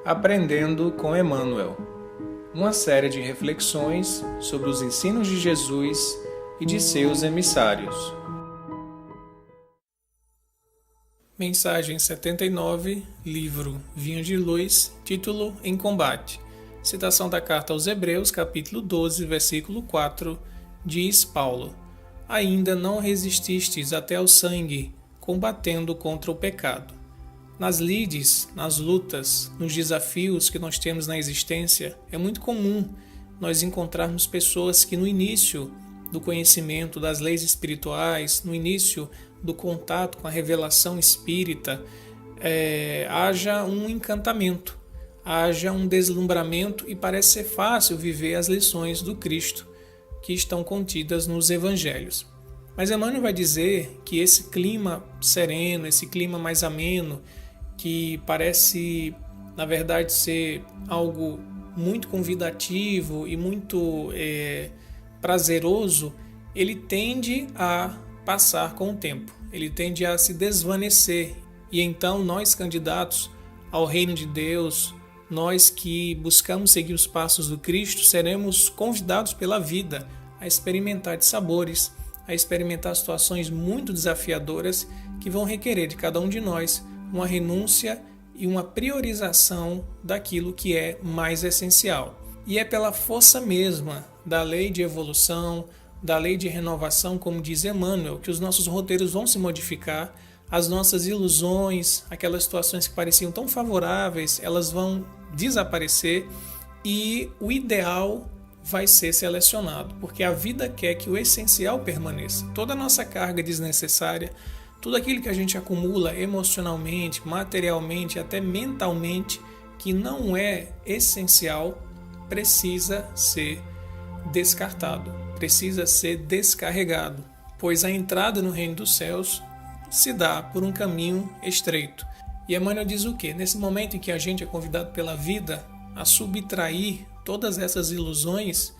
Aprendendo com Emmanuel, uma série de reflexões sobre os ensinos de Jesus e de seus emissários. Mensagem 79, livro Vinho de Luz, título Em Combate. Citação da carta aos Hebreus, capítulo 12, versículo 4, diz Paulo: Ainda não resististes até ao sangue, combatendo contra o pecado. Nas lides, nas lutas, nos desafios que nós temos na existência, é muito comum nós encontrarmos pessoas que no início do conhecimento das leis espirituais, no início do contato com a revelação espírita, haja um encantamento, haja um deslumbramento e parece ser fácil viver as lições do Cristo que estão contidas nos evangelhos. Mas Emmanuel vai dizer que esse clima sereno, esse clima mais ameno, que parece, na verdade, ser algo muito convidativo e muito prazeroso, ele tende a passar com o tempo, ele tende a se desvanecer. E então nós, candidatos ao reino de Deus, nós que buscamos seguir os passos do Cristo, seremos convidados pela vida a experimentar de sabores, a experimentar situações muito desafiadoras que vão requerer de cada um de nós uma renúncia e uma priorização daquilo que é mais essencial. E é pela força mesma da lei de evolução, da lei de renovação, como diz Emmanuel, que os nossos roteiros vão se modificar, as nossas ilusões, aquelas situações que pareciam tão favoráveis, elas vão desaparecer e o ideal vai ser selecionado, porque a vida quer que o essencial permaneça. Toda a nossa carga desnecessária, tudo aquilo que a gente acumula emocionalmente, materialmente, até mentalmente, que não é essencial, precisa ser descartado, precisa ser descarregado, pois a entrada no reino dos céus se dá por um caminho estreito. E Emmanuel diz o quê? Nesse momento em que a gente é convidado pela vida a subtrair todas essas ilusões,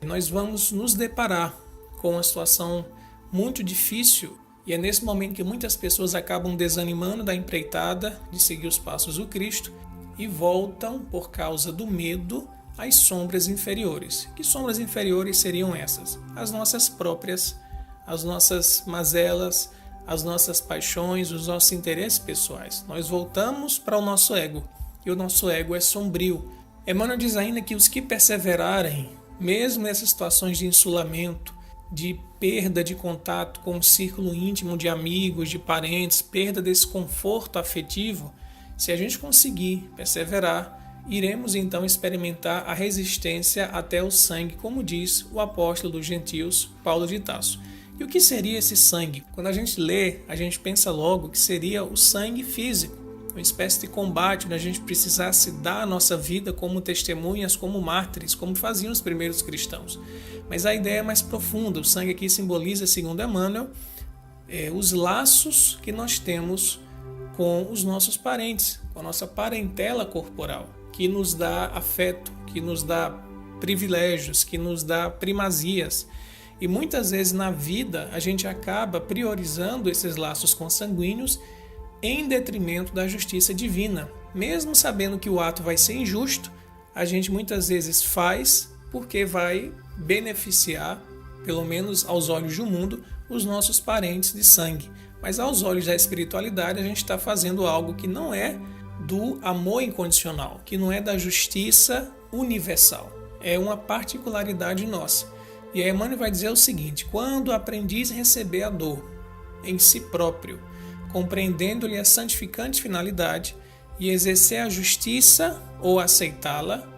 nós vamos nos deparar com uma situação muito difícil. E é nesse momento que muitas pessoas acabam desanimando da empreitada de seguir os passos do Cristo e voltam, por causa do medo, às sombras inferiores. Que sombras inferiores seriam essas? As nossas próprias, as nossas mazelas, as nossas paixões, os nossos interesses pessoais. Nós voltamos para o nosso ego, e o nosso ego é sombrio. Emmanuel diz ainda que os que perseverarem, mesmo nessas situações de insulamento, de perda de contato com o círculo íntimo de amigos, de parentes, perda desse conforto afetivo, se a gente conseguir perseverar, iremos então experimentar a resistência até o sangue, como diz o apóstolo dos gentios, Paulo de Tarso. E o que seria esse sangue? Quando a gente lê, a gente pensa logo que seria o sangue físico, uma espécie de combate onde a gente precisasse dar a nossa vida como testemunhas, como mártires, como faziam os primeiros cristãos. Mas a ideia é mais profunda. O sangue aqui simboliza, segundo Emmanuel, os laços que nós temos com os nossos parentes, com a nossa parentela corporal, que nos dá afeto, que nos dá privilégios, que nos dá primazias. E muitas vezes na vida a gente acaba priorizando esses laços consanguíneos em detrimento da justiça divina. Mesmo sabendo que o ato vai ser injusto, a gente muitas vezes faz porque vai beneficiar, pelo menos aos olhos do mundo, os nossos parentes de sangue. Mas aos olhos da espiritualidade, a gente está fazendo algo que não é do amor incondicional, que não é da justiça universal. É uma particularidade nossa. E a Emmanuel vai dizer o seguinte: quando o aprendiz receber a dor em si próprio, compreendendo-lhe a santificante finalidade, e exercer a justiça ou aceitá-la,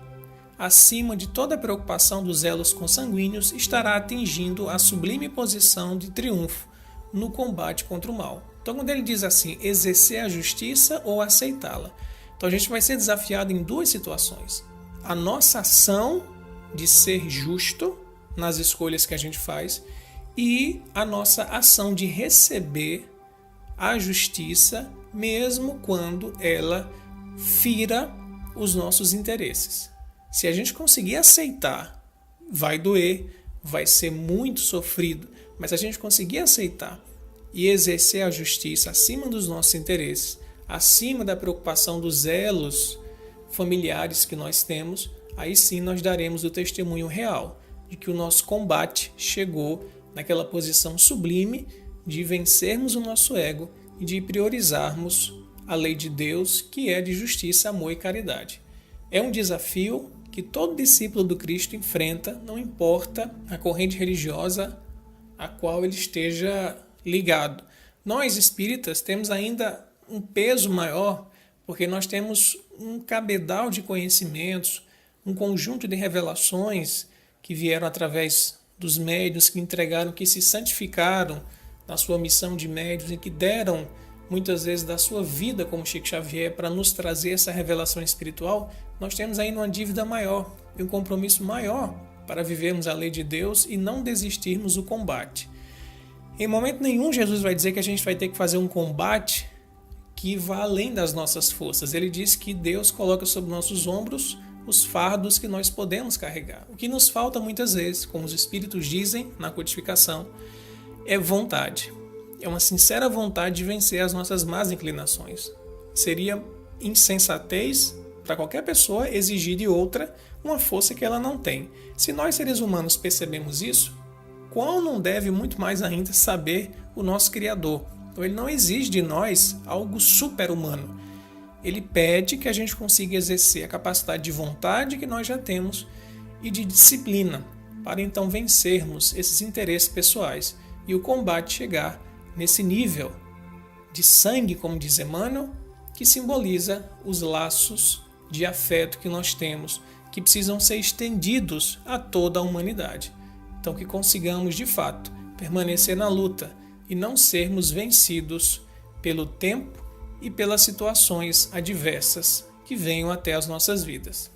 acima de toda a preocupação dos elos consanguíneos, estará atingindo a sublime posição de triunfo no combate contra o mal. Então, quando ele diz assim, exercer a justiça ou aceitá-la, então a gente vai ser desafiado em duas situações. A nossa ação de ser justo nas escolhas que a gente faz e a nossa ação de receber a justiça, mesmo quando ela fira os nossos interesses. Se a gente conseguir aceitar, vai doer, vai ser muito sofrido, mas se a gente conseguir aceitar e exercer a justiça acima dos nossos interesses, acima da preocupação dos elos familiares que nós temos, aí sim nós daremos o testemunho real de que o nosso combate chegou naquela posição sublime de vencermos o nosso ego e de priorizarmos a lei de Deus, que é de justiça, amor e caridade. É um desafio que todo discípulo do Cristo enfrenta, não importa a corrente religiosa a qual ele esteja ligado. Nós espíritas temos ainda um peso maior, porque nós temos um cabedal de conhecimentos, um conjunto de revelações que vieram através dos médiuns que entregaram, que se santificaram na sua missão de médiuns e que deram muitas vezes da sua vida como Chico Xavier para nos trazer essa revelação espiritual. Nós temos ainda uma dívida maior e um compromisso maior para vivermos a lei de Deus e não desistirmos do combate. Em momento nenhum Jesus vai dizer que a gente vai ter que fazer um combate que vá além das nossas forças. Ele diz que Deus coloca sobre nossos ombros os fardos que nós podemos carregar. O que nos falta muitas vezes, como os espíritos dizem na codificação, é vontade. É uma sincera vontade de vencer as nossas más inclinações. Seria insensatez para qualquer pessoa exigir de outra uma força que ela não tem. Se nós seres humanos percebemos isso, quão não deve muito mais ainda saber o nosso Criador? Então ele não exige de nós algo super-humano. Ele pede que a gente consiga exercer a capacidade de vontade que nós já temos e de disciplina, para então vencermos esses interesses pessoais e o combate chegar nesse nível de sangue, como diz Emmanuel, que simboliza os laços de afeto que nós temos, que precisam ser estendidos a toda a humanidade. Então que consigamos, de fato, permanecer na luta e não sermos vencidos pelo tempo e pelas situações adversas que venham até as nossas vidas.